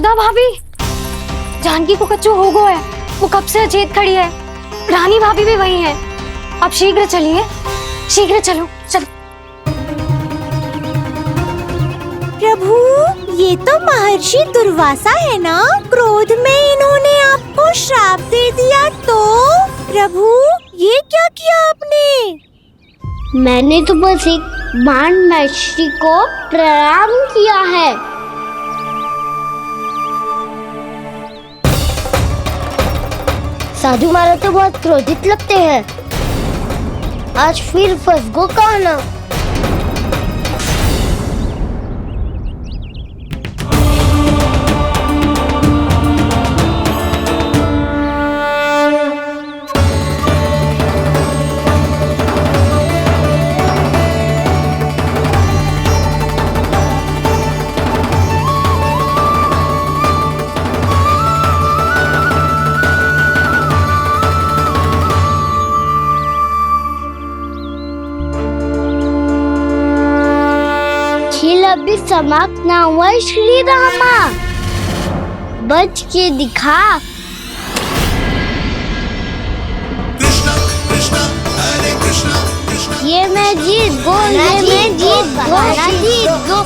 सुधा भाभी, जानकी को कच्चू हो गो है, वो कब से अचेत खड़ी है। रानी भाभी भी वही है। आप शीघ्र चलिए, शीघ्र चलो चलो। प्रभु, ये तो महर्षि दुर्वासा है ना? क्रोध में इन्होंने आपको श्राप दे दिया तो? प्रभु, ये क्या किया आपने? मैंने तो बस एक बाण महर्षि को प्रणाम किया है। साधु महाराज तो बहुत क्रोधित लगते हैं। आज फिर फंस गो कहना। अभी समाप्त ना हुआ श्री रामा, बच के दिखा। कृष्णा कृष्णा हरे कृष्णा कृष्णा। ये मैं जीत गो, ये मैं जीत गो, मैं जीत गो,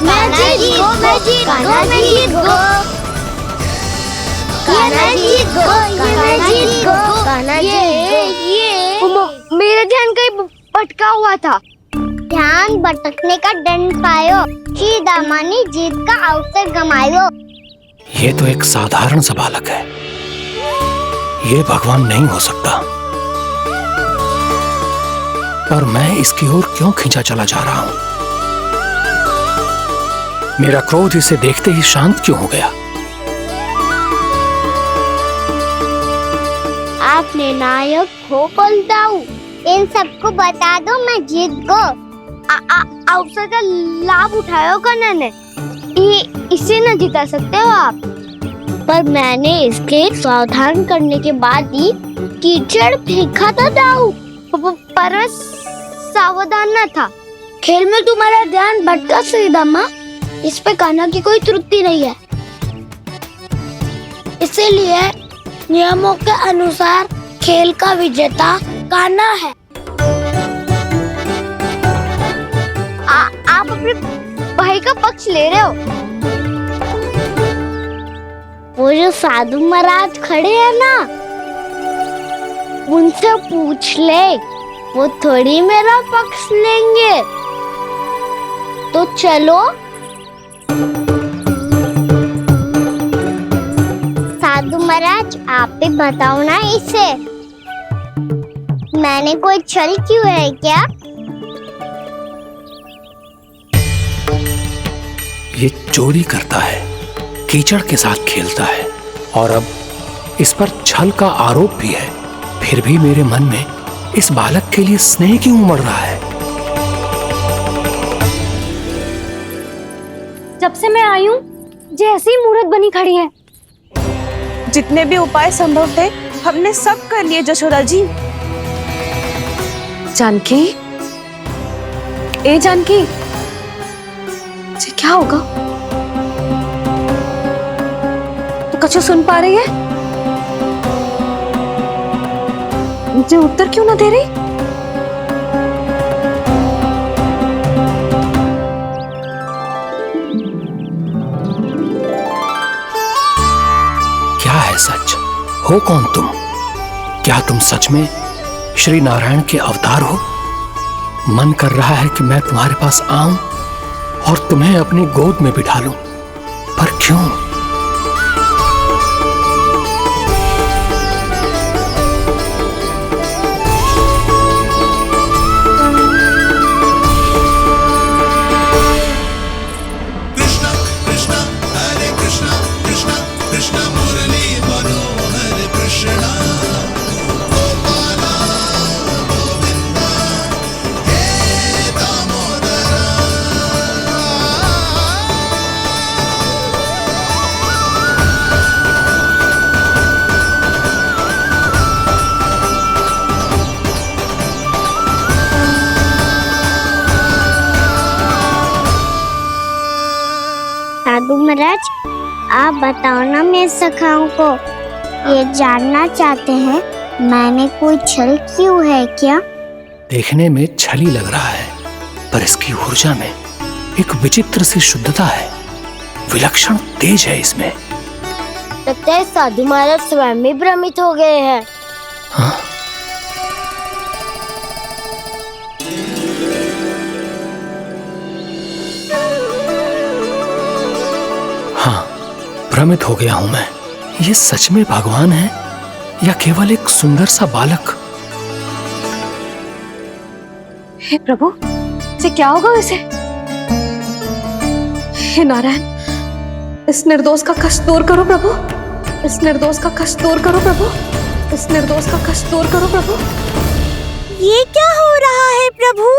मैं जीत गो, मैं जीत गो, मैं जीत गो, ये मैं जीत गो, ये मैं जीत गो, ये मेरा ध्यान कहीं भटका हुआ था। ध्यान भटकने का दंड पायो, श्री दामा ने जीत का अवसर गमायो। ये तो एक साधारण सा बालक है, ये भगवान नहीं हो सकता। पर मैं इसकी ओर क्यों खींचा चला जा रहा हूं? मेरा क्रोध इसे देखते ही शांत क्यों हो गया? आपने नायक हो बलदाऊ, इन सबको बता दो मैं जीत गो। अवसर का लाभ उठायो कन्या ने, इसे न जिता सकते हो आप। पर मैंने इसके सावधान करने के बाद ही कीचड़ फेंका था दाऊ, पर मैं सावधान न था। खेल में तुम्हारा ध्यान भटका श्रीदामा, इस पे कान्हा की कोई त्रुटि नहीं है। इसीलिए नियमों के अनुसार खेल का विजेता कान्हा है। आप अपने भाई का पक्ष ले रहे हो। वो जो साधु महाराज खड़े हैं ना, उनसे पूछ ले, वो थोड़ी मेरा पक्ष लेंगे। तो चलो। साधु महाराज, आप भी बताओ ना इसे, मैंने कोई छल क्यों है क्या? ये चोरी करता है, कीचड़ के साथ खेलता है, और अब इस पर छल का आरोप भी है। फिर भी मेरे मन में इस बालक के लिए स्नेह क्यों उमड़ रहा है? जब से मैं आई हूँ, जैसी मूर्त बनी खड़ी है। जितने भी उपाय संभव थे हमने सब कर लिए जशोदा जी। जानकी, ए जानकी, ये क्या होगा? तो कछु सुन पा रही है? मुझे उत्तर क्यों ना दे रही? क्या है सच? हो कौन तुम? क्या तुम सच में श्री नारायण के अवतार हो? मन कर रहा है कि मैं तुम्हारे पास आऊं और तुम्हें अपनी गोद में बिठा लूं, पर क्यों? कृष्णा कृष्णा हरे कृष्णा कृष्णा कृष्णा मुरली मनोहर कृष्णा गोपाला गोविंदा हे दामोदरा। साधु महाराज, आप बताओ ना मेरे सखाओं को, ये जानना चाहते हैं मैंने कोई छल क्यों है क्या? देखने में छली लग रहा है, पर इसकी ऊर्जा में एक विचित्र सी शुद्धता है, विलक्षण तेज है इसमें। लगता है साधु महाराज स्वयं ही भ्रमित हो गए हैं। हाँ? हाँ, भ्रमित हो गया हूं मैं। ये सच में भगवान है या केवल एक सुंदर सा बालक? हे प्रभु, इसे क्या होगा वैसे? हे नारायण, इस निर्दोष का कष्ट दूर करो प्रभु, इस निर्दोष का कष्ट दूर करो प्रभु, इस निर्दोष का कष्ट दूर करो प्रभु। ये क्या हो रहा है प्रभु?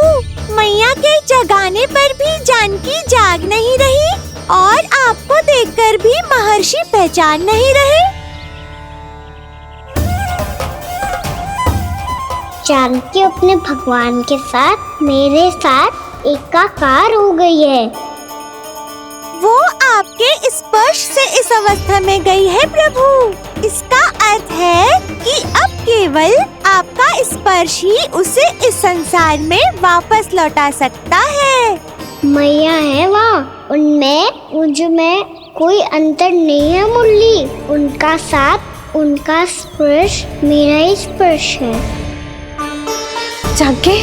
मैया के जगाने पर भी जानकी जाग नहीं रही और आपको देखकर भी महर्षि पहचान नहीं रहे। जानकी अपने भगवान के साथ मेरे साथ एकाकार हो गई है। वो आपके स्पर्श से इस अवस्था में गई है प्रभु। इसका अर्थ है कि अब केवल आपका स्पर्श ही उसे इस संसार में वापस लौटा सकता है। मैया है वहाँ, उनमें मुझ में कोई अंतर नहीं है मुरली। उनका साथ, उनका स्पर्श मेरा ही स्पर्श है। जानकी,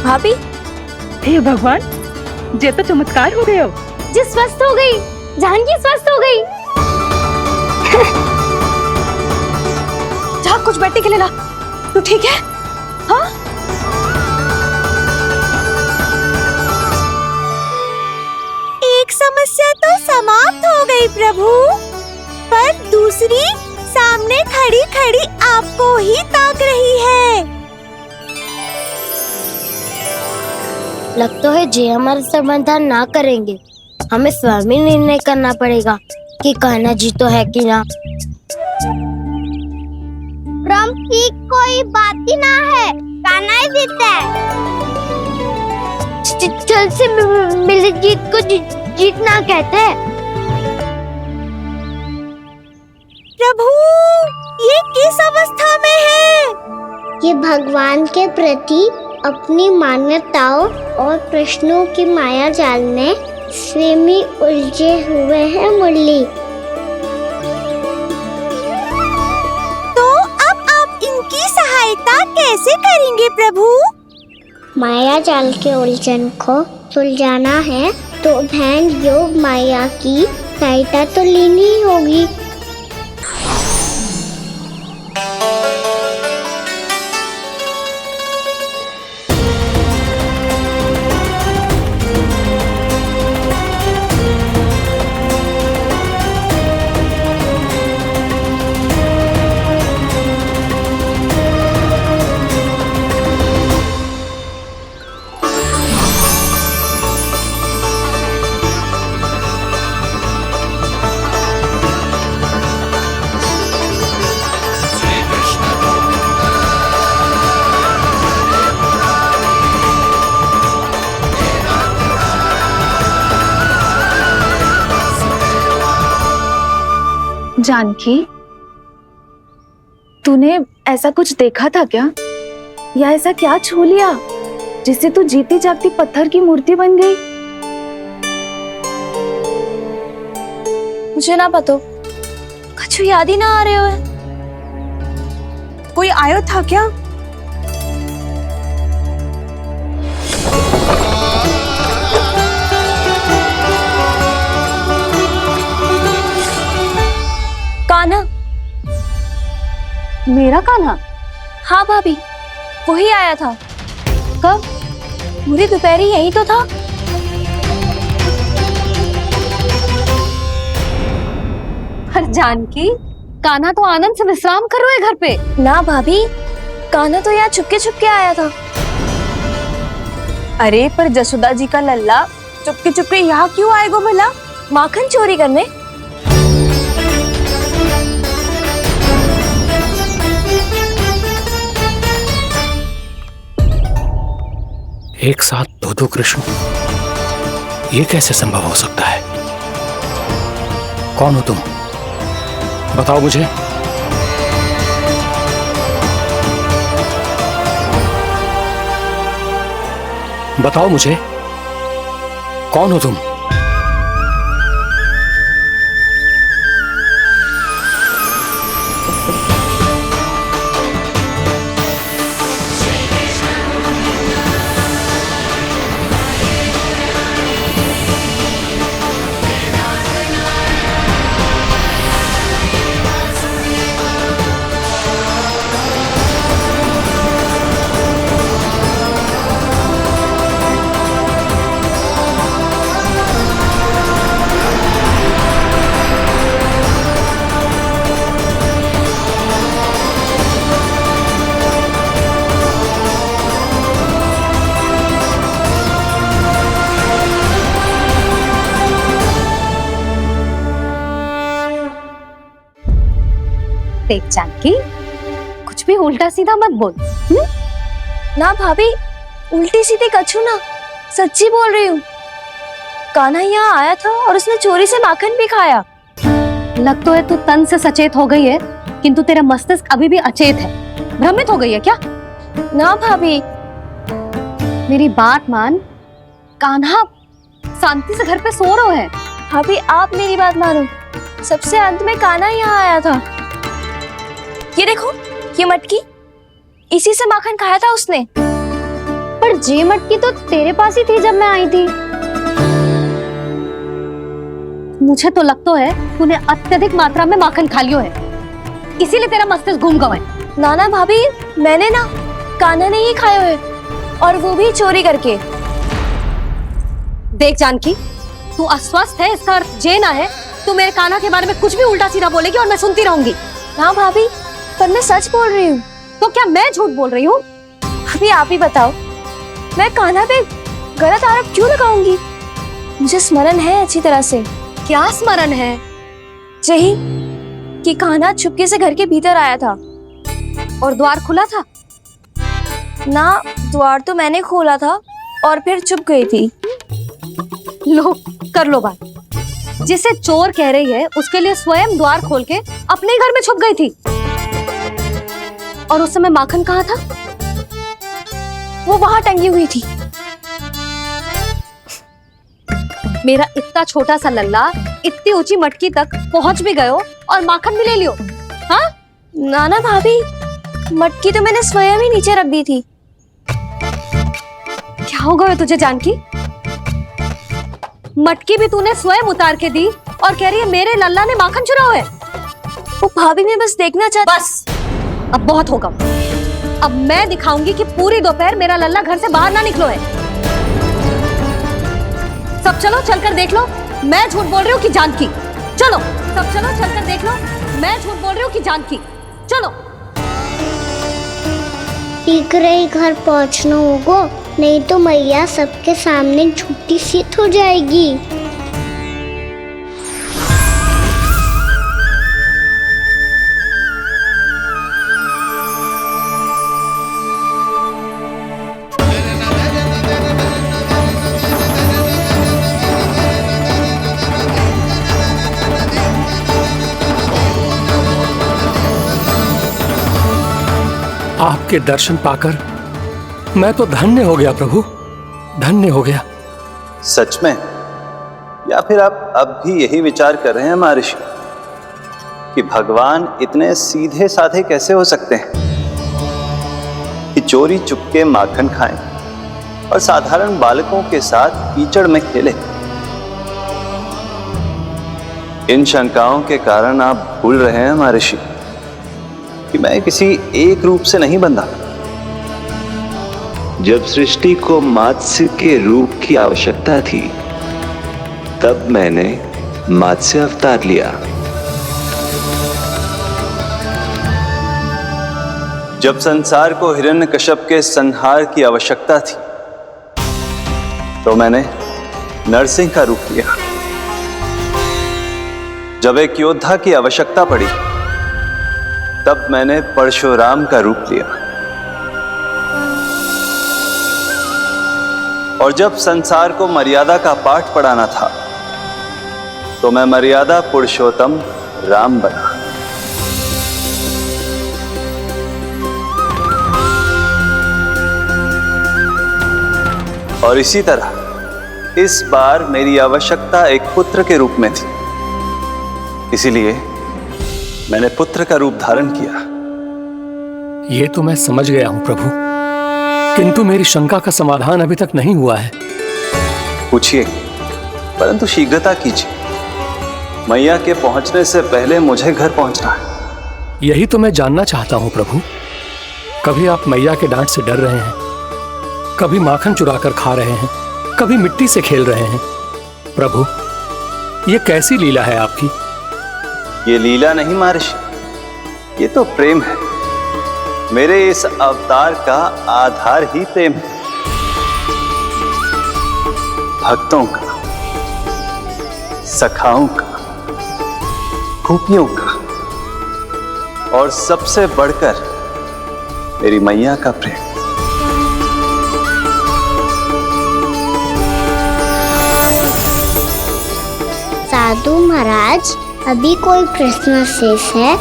भाभी, हे भगवान, ये तो चमत्कार हो गया। जी स्वस्थ हो गई, जानकी स्वस्थ हो गई। जा कुछ बैठने के लिए ला। तू ठीक है? हाँ? एक समस्या तो समाप्त हो गई प्रभु, पर दूसरी सामने खड़ी खड़ी आपको ही ताक रही है। लगता है जी हमारा समाधान ना करेंगे, हमें स्वयं ही निर्णय करना पड़ेगा कि कान्हा जी तो है कि ना। भ्रम की कोई बात ही ना है, कान्हा ही जीता है। छल से मिली जीत को जीतना कहते हैं। प्रभु, ये किस अवस्था में है? ये भगवान के प्रति अपनी मान्यताओं और प्रश्नों की माया जाल में स्वयं ही उलझे हुए हैं मुरली। तो अब आप इनकी सहायता कैसे करेंगे प्रभु? माया जाल के उलझन को सुलझाना है तो ध्यान योग माया की सहायता तो लेनी ही होगी। जानकी, तूने ऐसा कुछ देखा था क्या, या ऐसा क्या छू लिया जिससे तू जीती जागती पत्थर की मूर्ति बन गई? मुझे ना पता, कुछ याद ही ना आ रहे हो। कोई आयो था क्या? कान्हा, मेरा कान्हा? हाँ भाभी, वही आया था। कब? पूरी दोपहर ही यही तो था। हर जानकी, कान्हा तो आनंद से विश्राम कर रहे घर पे। ना भाभी, कान्हा तो यहाँ चुपके चुपके आया था। अरे पर जसोदा जी का लल्ला चुपके चुपके यहाँ क्यों आएगा भला? माखन चोरी करने? एक साथ दो कृष्ण, ये कैसे संभव हो सकता है? कौन हो तुम? बताओ मुझे। बताओ मुझे, कौन हो तुम? देख जानकी, कुछ भी उल्टा सीधा मत बोल। ना भाभी, उल्टी सीधी कछू ना, सच्ची बोल रही हूँ। कान्हा यहाँ आया था और उसने चोरी से माखन भी खाया। लग तो है तू तन से सचेत हो गई है, किंतु तेरा मस्तिष्क अभी भी अचेत है। भ्रमित हो गई है क्या? ना भाभी, मेरी बात मान, कान्हा शांति से घर पे सो रहा है। भाभी आप मेरी बात मानो, सबसे अंत में कान्हा यहाँ आया था। ये देखो, ये मटकी, इसी से माखन खाया था उसने। पर जे मटकी तो तेरे पास ही थी जब मैं आई थी। मुझे तो लगता है तूने अत्यधिक मात्रा में माखन खा लियो है, इसीलिए तेरा मस्तिष्क घूम गया है। नाना भाभी, मैंने ना, कान्हा ने ही खाया है, और वो भी चोरी करके। देख जानकी, तू अस्वस्थ है, इसका अर्थ जे ना है तू मेरे कान्हा के बारे में कुछ भी उल्टा सीधा बोलेगी और मैं सुनती रहूंगी। ना भाभी, पर मैं सच बोल रही हूँ। तो क्या मैं झूठ बोल रही हूँ? अभी आप ही बताओ, मैं कान्हा पे गलत आरोप क्यों लगाऊंगी? मुझे स्मरण है अच्छी तरह से। क्या स्मरण है? यही कि कान्हा चुपके से घर के भीतर आया था। और द्वार खुला था? ना, द्वार तो मैंने खोला था और फिर चुप गई थी। लो, कर लो बात। जिसे चोर कह रही है उसके लिए स्वयं द्वार खोल के अपने घर में छुप गई थी। और उस समय माखन कहाँ था? वो वहां टंगी हुई थी। मेरा इतना छोटा सा लल्ला इतनी ऊंची मटकी तक पहुंच भी गयो और माखन भी ले लियो। हाँ? नाना भाभी, मटकी तो मैंने स्वयं ही नीचे रख दी थी। क्या हो गया तुझे जानकी? मटकी भी तूने स्वयं उतार के दी और कह रही है मेरे लल्ला ने माखन चुराया है। वो भाभी मैं बस देखना चाहती। बस, अब बहुत होगा। अब मैं दिखाऊंगी कि पूरी दोपहर मेरा लल्ला घर से बाहर ना निकलो है। सब चलो, चलकर देख लो मैं झूठ बोल रही हूँ कि जानकी। चलो सब चलो, चलकर देख लो मैं झूठ बोल रही हूँ कि जानकी। चलो। शीघ्र ही घर पहुंचना होगा, नहीं तो मैया सबके सामने झूठी सिद्ध हो जाएगी। आपके दर्शन पाकर मैं तो धन्य हो गया प्रभु, धन्य हो गया। सच में? या फिर आप अब भी यही विचार कर रहे हैं महर्षि कि भगवान इतने सीधे साधे कैसे हो सकते हैं कि चोरी चुपके माखन खाएं और साधारण बालकों के साथ कीचड़ में खेले? इन शंकाओं के कारण आप भूल रहे हैं महर्षि कि मैं किसी एक रूप से नहीं बंधा। जब सृष्टि को मत्स्य के रूप की आवश्यकता थी, तब मैंने मत्स्य अवतार लिया। जब संसार को हिरण्यकश्यप के संहार की आवश्यकता थी, तो मैंने नरसिंह का रूप लिया। जब एक योद्धा की आवश्यकता पड़ी, तब मैंने परशुराम का रूप लिया। और जब संसार को मर्यादा का पाठ पढ़ाना था, तो मैं मर्यादा पुरुषोत्तम राम बना। और इसी तरह इस बार मेरी आवश्यकता एक पुत्र के रूप में थी, इसीलिए मैंने पुत्र का रूप धारण किया। ये तो मैं समझ गया हूं प्रभु, किंतु मेरी शंका का समाधान अभी तक नहीं हुआ है। पूछिए, परंतु शीघ्रता कीजिए। मैया के पहुंचने से पहले मुझे घर पहुंचना है। यही तो मैं जानना चाहता हूं प्रभु। कभी आप मैया के डांट से डर रहे हैं, कभी माखन चुराकर खा रहे हैं, कभी मिट्टी से खेल रहे हैं। प्रभु, ये कैसी लीला है आपकी? ये लीला नहीं महर्षि, ये तो प्रेम है। मेरे इस अवतार का आधार ही प्रेम है। भक्तों का, सखाओं का, गोपियों का, और सबसे बढ़कर मेरी मैया का प्रेम। साधु महाराज, अभी कोई प्रश्न शेष है?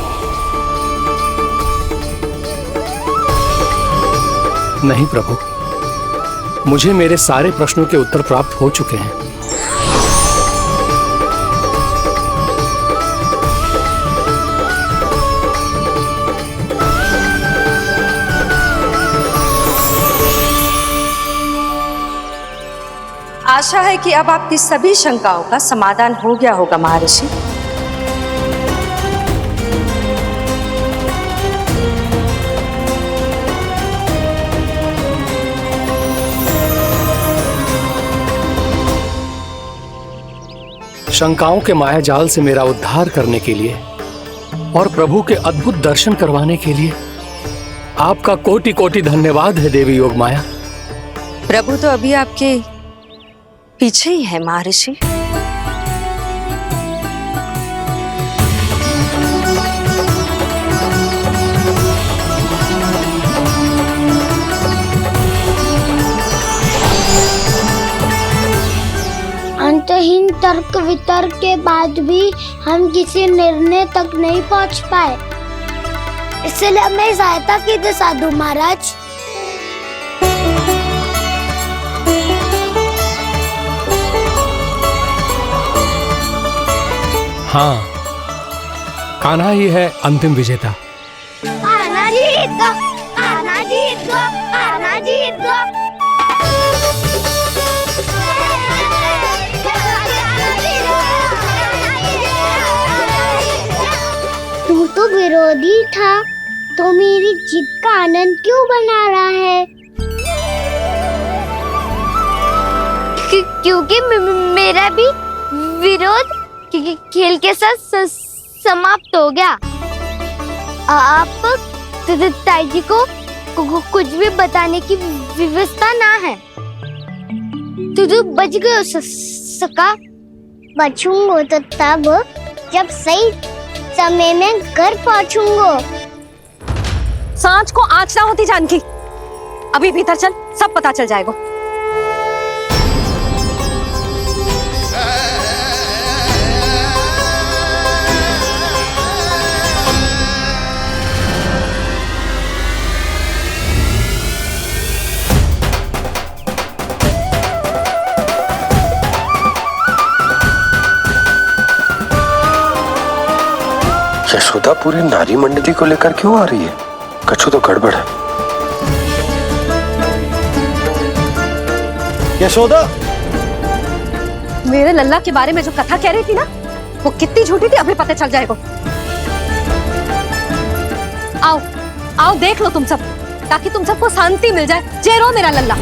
नहीं प्रभु, मुझे मेरे सारे प्रश्नों के उत्तर प्राप्त हो चुके हैं। आशा है कि अब आपकी सभी शंकाओं का समाधान हो गया होगा महर्षि। शंकाओं के मायाजाल से मेरा उद्धार करने के लिए और प्रभु के अद्भुत दर्शन करवाने के लिए आपका कोटि कोटि धन्यवाद है देवी योगमाया। प्रभु तो अभी आपके पीछे ही है महर्षि। अंतहीन तर्क वितर्क के बाद भी हम किसी निर्णय तक नहीं पहुंच पाए, इसलिए हमें सहायता कीजिए साधु महाराज। हाँ, कान्हा ही है अंतिम विजेता। आना जीत गो, आना जीत गो, आना जीत गो। तू तो विरोधी था, तो मेरी जीत का आनंद क्यों बना रहा है? क्योंकि मेरा भी विरोध खेल के साथ समाप्त हो गया। आप ताई जी को कुछ भी बताने की व्यवस्था ना है। तू बच गए सका। बचूंगा तो तब जब सही समय में घर पहुंचूंगा। सांच को आंच ना होती जानकी, अभी भीतर चल, सब पता चल जाएगा। यशोदा पूरी नारी मंडली को लेकर क्यों आ रही है? कछु तो गड़बड़ है। यशोदा, मेरे लल्ला के बारे में जो कथा कह रही थी ना, वो कितनी झूठी थी अभी पता चल जाएगा। आओ आओ देख लो तुम सब, ताकि तुम सबको शांति मिल जाए। चेरो मेरा लल्ला।